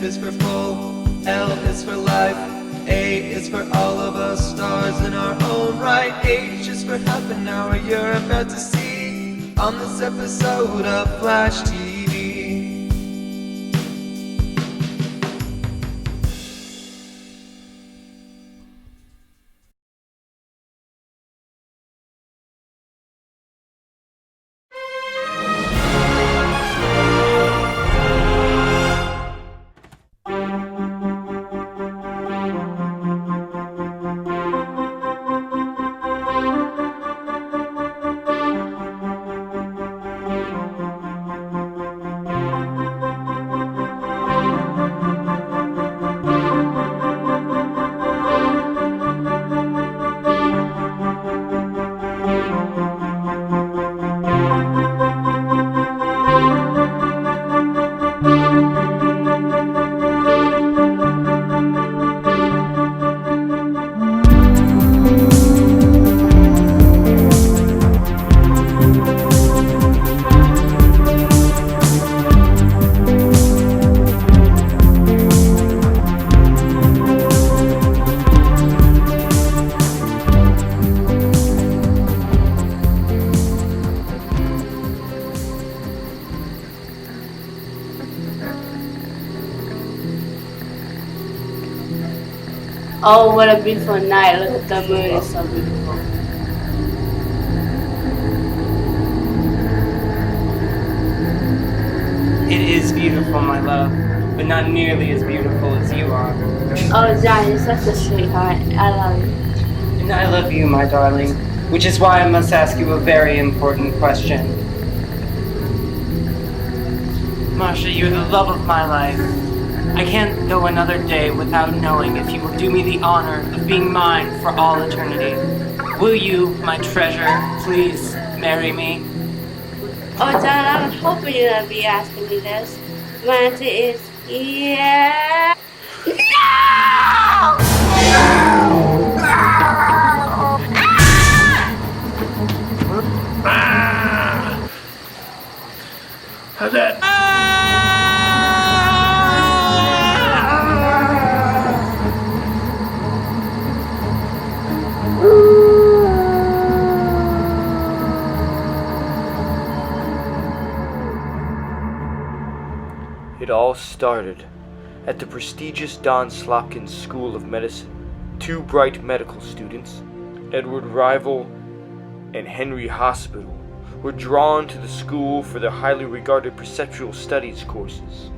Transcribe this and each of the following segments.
F is for full, L is for life, A is for all of us, stars in our own right, H is for half an hour you're about to see on this episode of Flash TV. Oh, what a beautiful night. Look at the moon, it's so beautiful. It is beautiful, my love, but not nearly as beautiful as you are. Oh, John, you're such a sweetheart. I love you. And I love you, my darling, which is why I must ask you a very important question. Marsha, you're the love of my life. I can't go another day without knowing if you will do me the honor of being mine for all eternity. Will you, my treasure, please marry me? Oh, John, I was hoping you're going to be asking me this. My answer is yeah. No! How's that? It all started at the prestigious Don Slopkins School of Medicine. Two bright medical students, Edward Rival and Henry Hospital, were drawn to the school for their highly regarded perceptual studies courses.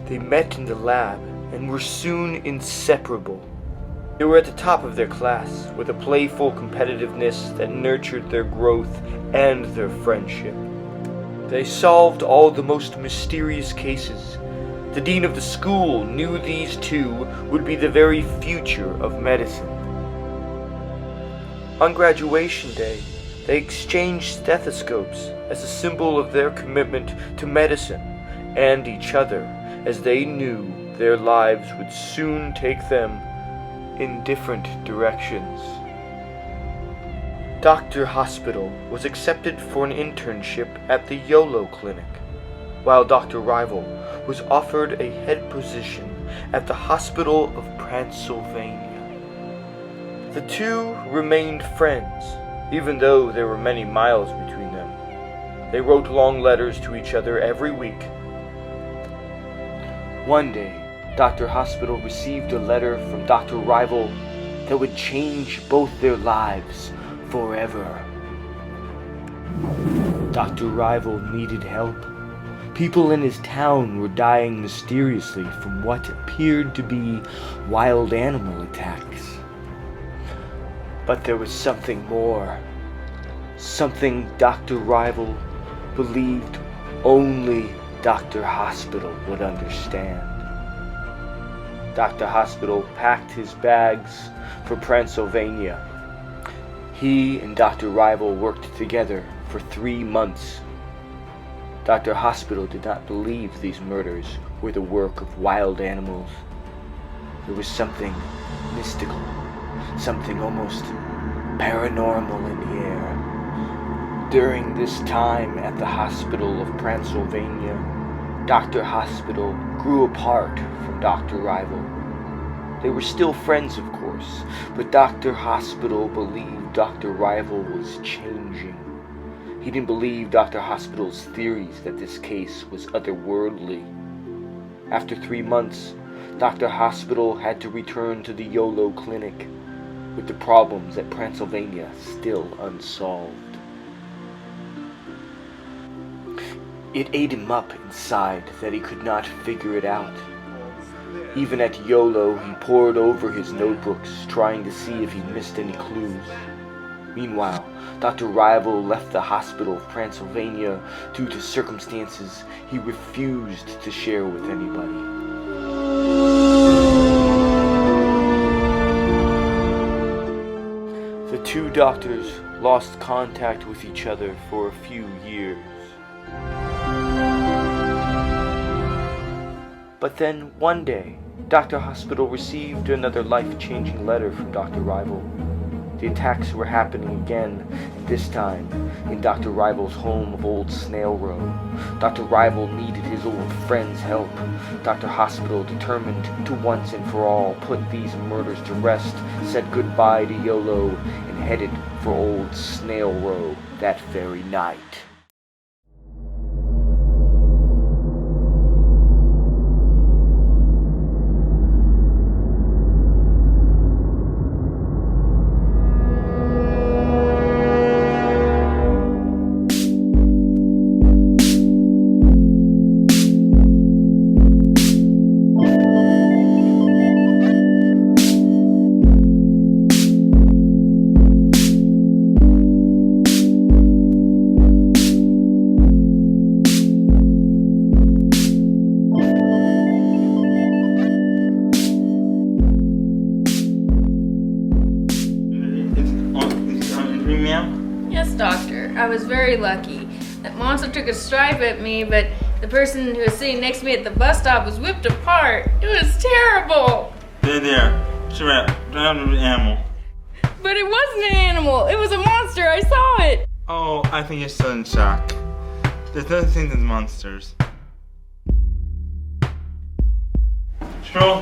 They met in the lab and were soon inseparable. They were at the top of their class, with a playful competitiveness that nurtured their growth and their friendship. They solved all the most mysterious cases. The dean of the school knew these two would be the very future of medicine. On graduation day, they exchanged stethoscopes as a symbol of their commitment to medicine and each other, as they knew their lives would soon take them in different directions. Dr. Hospital was accepted for an internship at the YOLO Clinic, while Dr. Rival was offered a head position at the Hospital of Transylvania. The two remained friends, even though there were many miles between them. They wrote long letters to each other every week. One day, Dr. Hospital received a letter from Dr. Rival that would change both their lives forever. Dr. Rival needed help. People in his town were dying mysteriously from what appeared to be wild animal attacks. But there was something more. Something Dr. Rival believed only Dr. Hospital would understand. Dr. Hospital packed his bags for Transylvania. He and Dr. Rival worked together for 3 months. Dr. Hospital did not believe these murders were the work of wild animals. There was something mystical, something almost paranormal in the air. During this time at the Hospital of Transylvania, Dr. Hospital grew apart from Dr. Rival. They were still friends, of course, but Dr. Hospital believed Dr. Rival was changing. He didn't believe Dr. Hospital's theories that this case was otherworldly. After 3 months, Dr. Hospital had to return to the YOLO clinic, with the problems at Pennsylvania still unsolved. It ate him up inside that he could not figure it out. Even at YOLO, he pored over his notebooks, trying to see if he missed any clues. Meanwhile, Dr. Rival left the hospital of Pennsylvania due to circumstances he refused to share with anybody. The two doctors lost contact with each other for a few years. But then, one day, Dr. Hospital received another life-changing letter from Dr. Rival. The attacks were happening again, and this time in Dr. Rival's home of Old Snail Row. Dr. Rival needed his old friend's help. Dr. Hospital, determined to once and for all put these murders to rest, said goodbye to YOLO and headed for Old Snail Row that very night. Yes, doctor. I was very lucky. That monster took a stripe at me, but the person who was sitting next to me at the bus stop was whipped apart. It was terrible. There. Sure, don't have an animal. But it wasn't an animal. It was a monster. I saw it. Oh, I think you're still in shock. There's no things as monsters.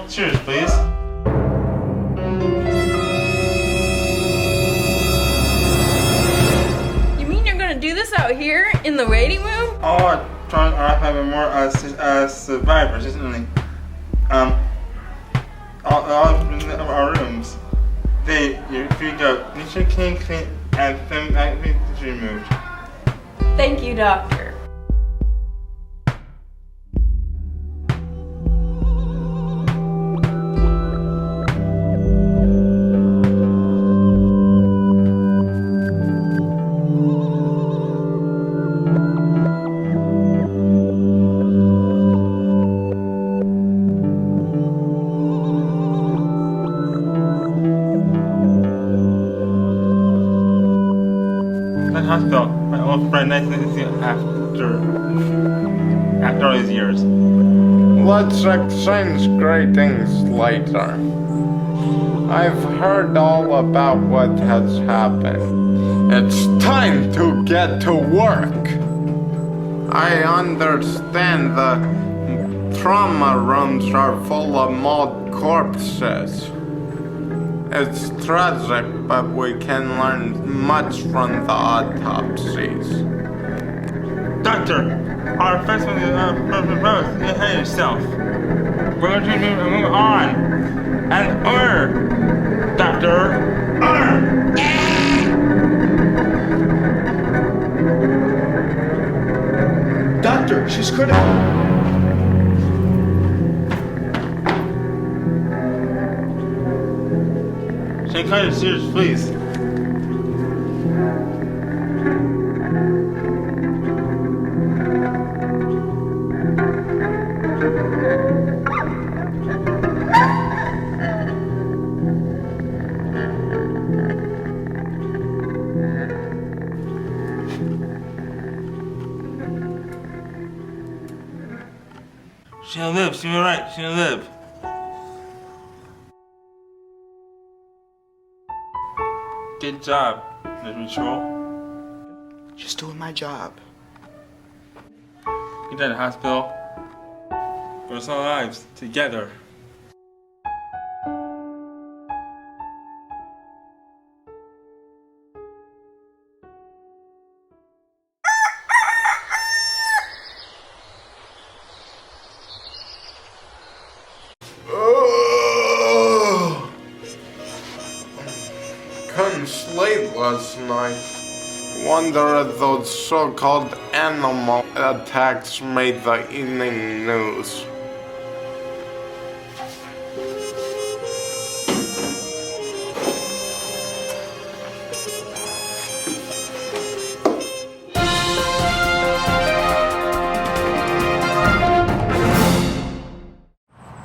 Cheers, please. Do this out here in the waiting room? Oh, trying to have more survivors, isn't it? All our rooms. If you go, you should clean, and then it's removed. Thank you, doctor. Hospital, my old friend, nice to see you after all these years. Let's exchange greetings later. I've heard all about what has happened. It's time to get to work. I understand the trauma rooms are full of mauled corpses. It's tragic, but we can learn much from the autopsies. Doctor, our first one is proposed. You hate yourself. We're going to move on. And Doctor, Doctor, she's critical. Shake kind of serious, please. She'll live, she'll be right, she'll live. Good job, Mr. Patrol. Just doing my job. Get out of the hospital. We're still alive together. late last night. Wonder if those so-called animal attacks made the evening news.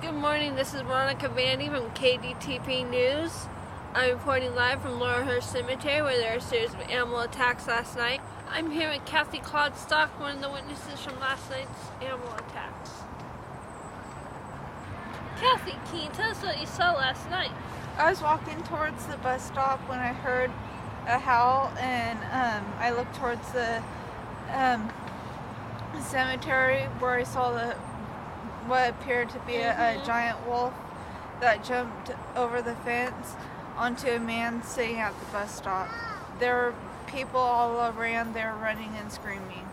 Good morning, this is Veronica Vandy from KDTP News. I'm reporting live from Laurelhurst Cemetery where there were a series of animal attacks last night. I'm here with Kathy Clodstock, one of the witnesses from last night's animal attacks. Kathy, can you tell us what you saw last night? I was walking towards the bus stop when I heard a howl, and I looked towards the cemetery where I saw what appeared to be a giant wolf that jumped over the fence onto a man sitting at the bus stop. There were people all around there running and screaming.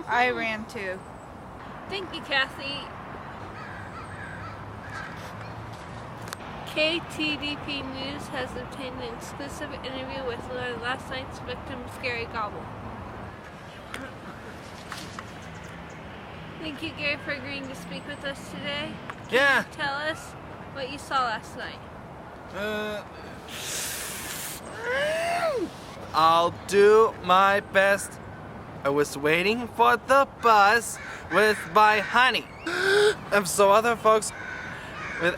I ran too. Thank you, Kathy. KTDP News has obtained an exclusive interview with last night's victim, Gary Gobble. Thank you, Gary, for agreeing to speak with us today. Yeah. Can you tell us what you saw last night? I'll do my best. I was waiting for the bus with my honey. And so other folks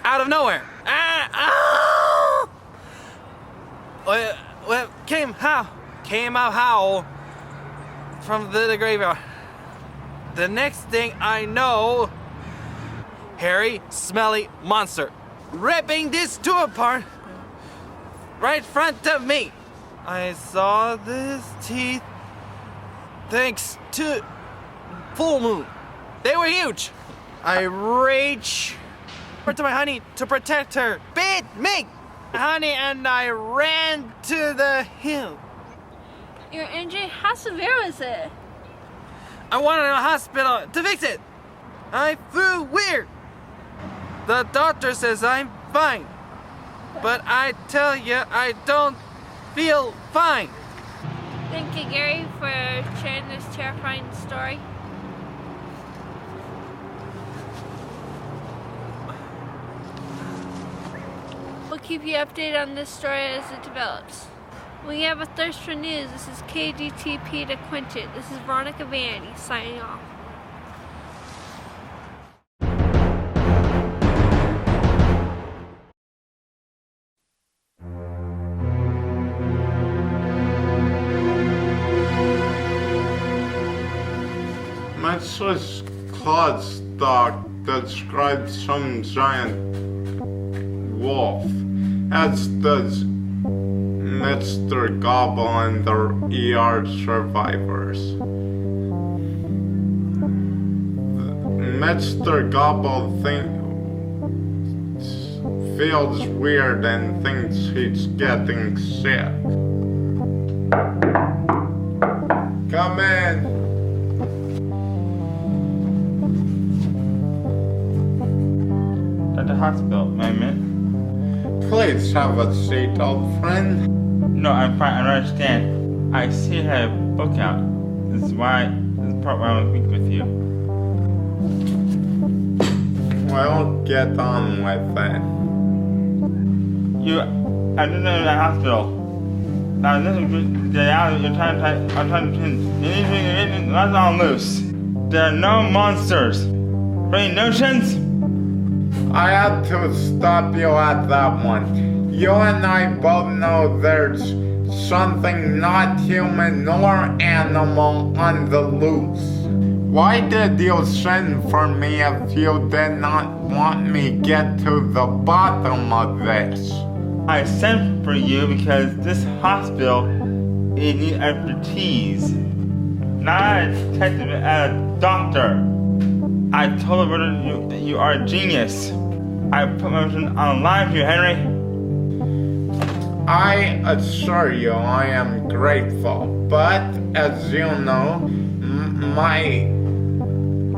out of nowhere. Came out howl from the graveyard. The next thing I know, hairy, smelly monster ripping this two apart right in front of me. I saw this teeth thanks to full moon. They were huge. I reached to my honey to protect her. Bit me, honey, and I ran to the hill. Your injury, how severe was it? I wanted a hospital to fix it. I feel weird. The doctor says I'm fine. But I tell you, I don't feel fine. Thank you, Gary, for sharing this terrifying story. We'll keep you updated on this story as it develops. When you have a thirst for news, this is KDTP to quench it. This is Veronica Vandy signing off. Mrs. Clodstock described some giant wolf, as does Mr. Gobble and the ER survivors. Mr. Gobble feels weird and thinks he's getting sick. Come in. At the hospital, ma'am. Please have a seat, old friend. No, I'm fine. I don't understand. I see you had a book out. This is part why I want to speak with you. Well, get on with it. I didn't know in the hospital. Now this is the hour I'm trying to pin. That's on loose. There are no monsters. Any notions? I had to stop you at that one. You and I both know there's something not human nor animal on the loose. Why did you send for me if you did not want me get to the bottom of this? I sent for you because this hospital needs expertise. Not a detective, a doctor. I told her that you are a genius. I put my mission on live here, Henry. I assure you I am grateful, but as you know, my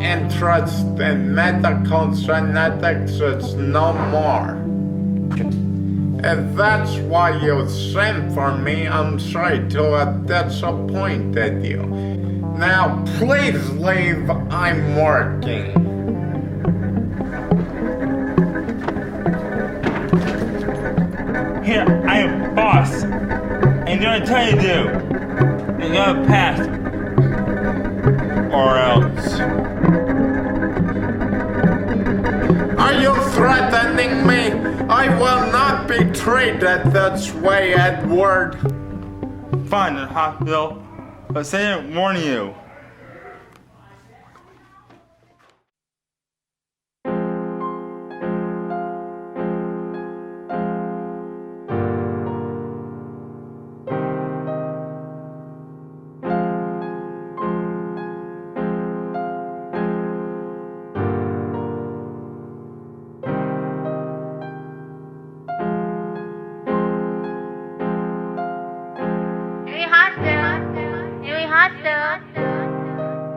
interest in medical genetics is no more. If that's why you sent for me, I'm sorry to have disappointed you. Now, please leave. I'm working. Here, I am boss. And you're gonna tell you to do. You're gonna pass. Or else. Are you threatening me? I will not be treated this way, Edward. Fine, the hospital. But say I didn't warn you.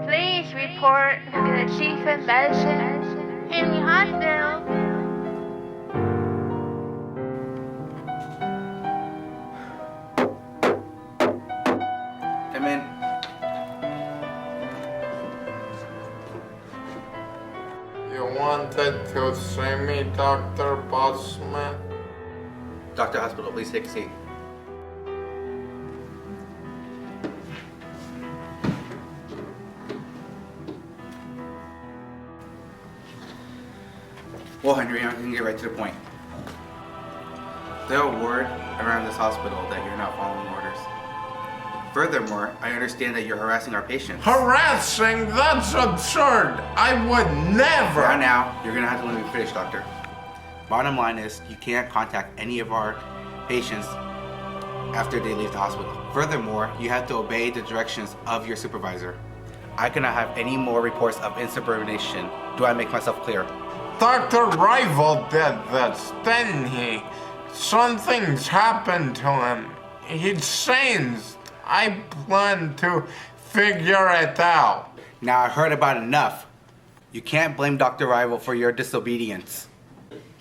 Please report to the chief of medicine, Henry Hospital. Come in. You wanted to see me, Dr. Bossman? Dr. Hospital, please take a seat. Well, Henry, I'm going to get right to the point. There are word around this hospital that you're not following orders. Furthermore, I understand that you're harassing our patients. Harassing? That's absurd. I would never. Now, you're going to have to let me finish, doctor. Bottom line is, you can't contact any of our patients after they leave the hospital. Furthermore, you have to obey the directions of your supervisor. I cannot have any more reports of insubordination. Do I make myself clear? Dr. Rival did this, didn't he? Something's happened to him. He's sane. I plan to figure it out. Now I heard about enough. You can't blame Dr. Rival for your disobedience.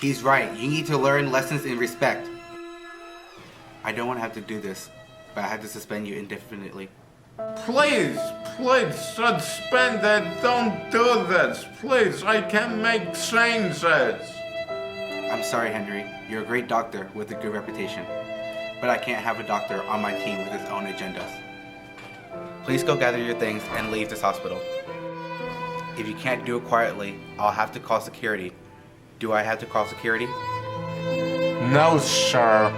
He's right. You need to learn lessons in respect. I don't want to have to do this, but I had to suspend you indefinitely. Please, suspend it. Don't do this. Please, I can make changes. I'm sorry, Henry. You're a great doctor with a good reputation. But I can't have a doctor on my team with his own agendas. Please go gather your things and leave this hospital. If you can't do it quietly, I'll have to call security. Do I have to call security? No, sir.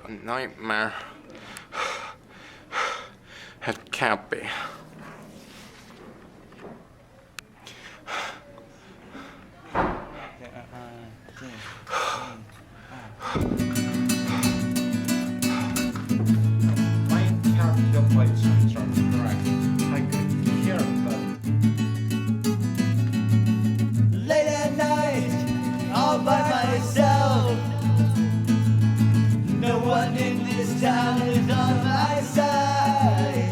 A nightmare. It can't be. Late at night, all by myself. No one in this town is on my side,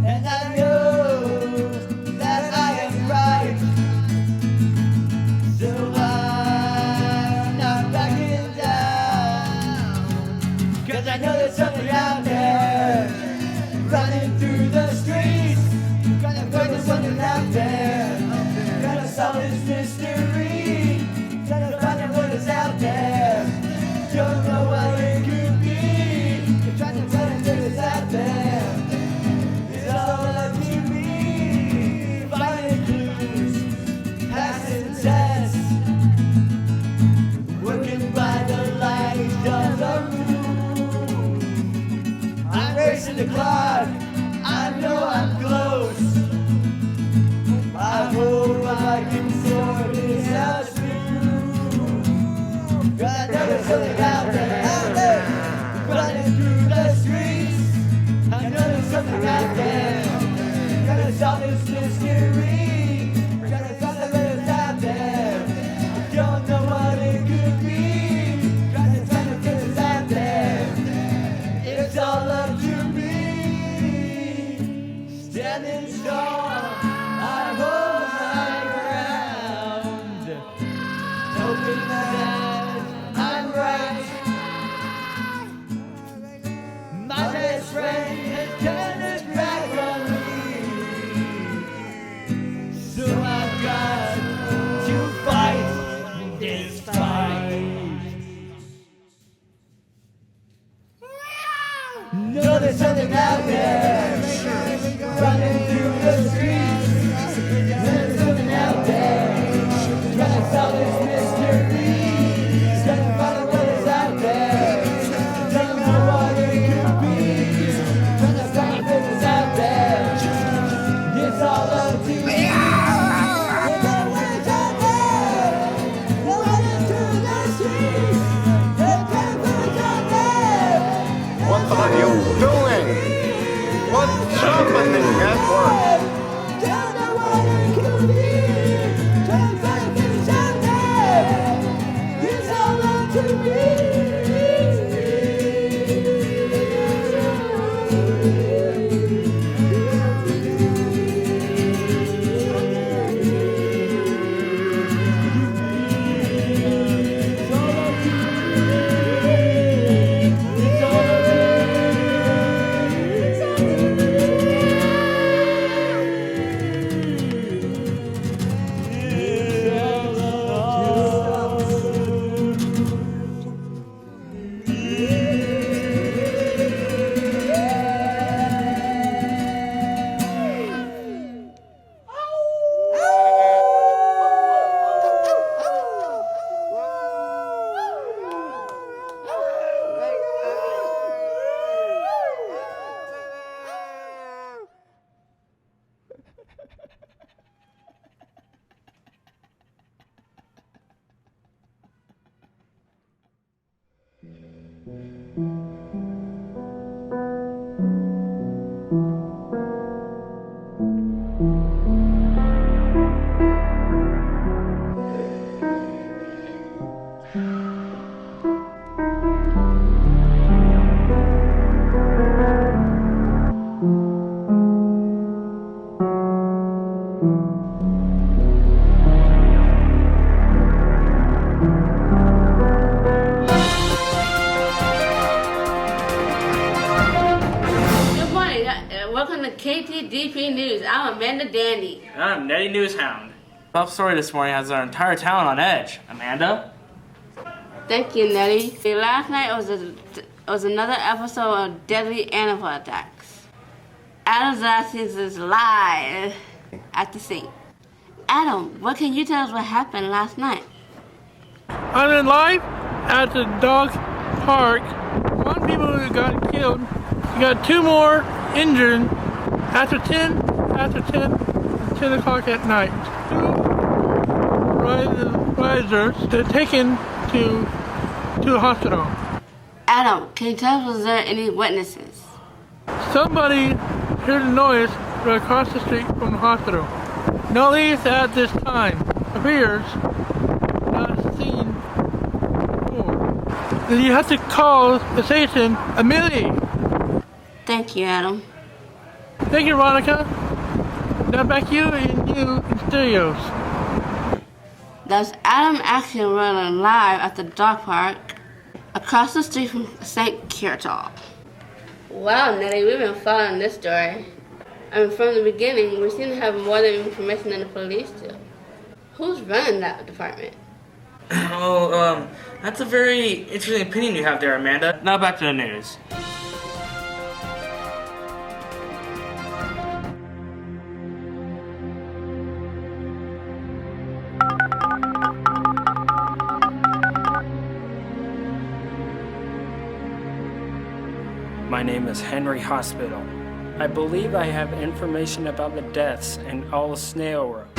and I know that I am right. So I'm not backing down, 'cause I know there's something out there running through the streets. Gonna put there's something out there, gonna solve this mystery. Trying to find out what is out there. Don't know what it could be. You're trying to tell me that it's out there. It's all of you. racing the clock. I know I'm close. I hope I can sort this out soon. I know there's something out there, running through the streets. I know there's something out there, gonna solve this mystery. Gonna find out what is out there. I don't know what it could be. Trying to find out what is out there. It's all up to me. Standing strong, I hold my ground, hoping that I'm right. My best friend has turned his back on me, so I've got to fight this fight. Know there's something out there, running through the streets. There's something out there, trying to solve this mystery. Trying to find out what is out there. Don't know what it could be. Trying to find out what is out there. It's all up to me. What are you doing? What's happening, Edward? Don't know what it could be. Trying to find out what is out there. It's all up to me. Good morning. Welcome to KTDP News. I'm Amanda Dandy. And I'm Nettie Newshound. Tough story this morning has our entire town on edge. Amanda? Thank you, Nettie. Last night was another episode of deadly animal attacks. Adam's Ashes is live at the scene. Adam, what can you tell us what happened last night? I'm in live at the dog park. One people who got killed. You got two more injured after 10 o'clock at night. Two risers they're taken to the hospital. Adam, can you tell us, was there any witnesses? Somebody heard a noise right across the street from the hospital. No leads at this time. Appears not seen before. Then you have to call the station immediately. Thank you, Adam. Thank you, Veronica. Now back you and you in stereos. That's Adam Action running live at the dog park across the street from St. Kirtall. Wow, Nettie, we've been following this story. I mean, from the beginning, we seem to have more than information than the police do. Who's running that department? Oh, that's a very interesting opinion you have there, Amanda. Now back to the news. My name is Henry Hospital. I believe I have information about the deaths in all Snail Row.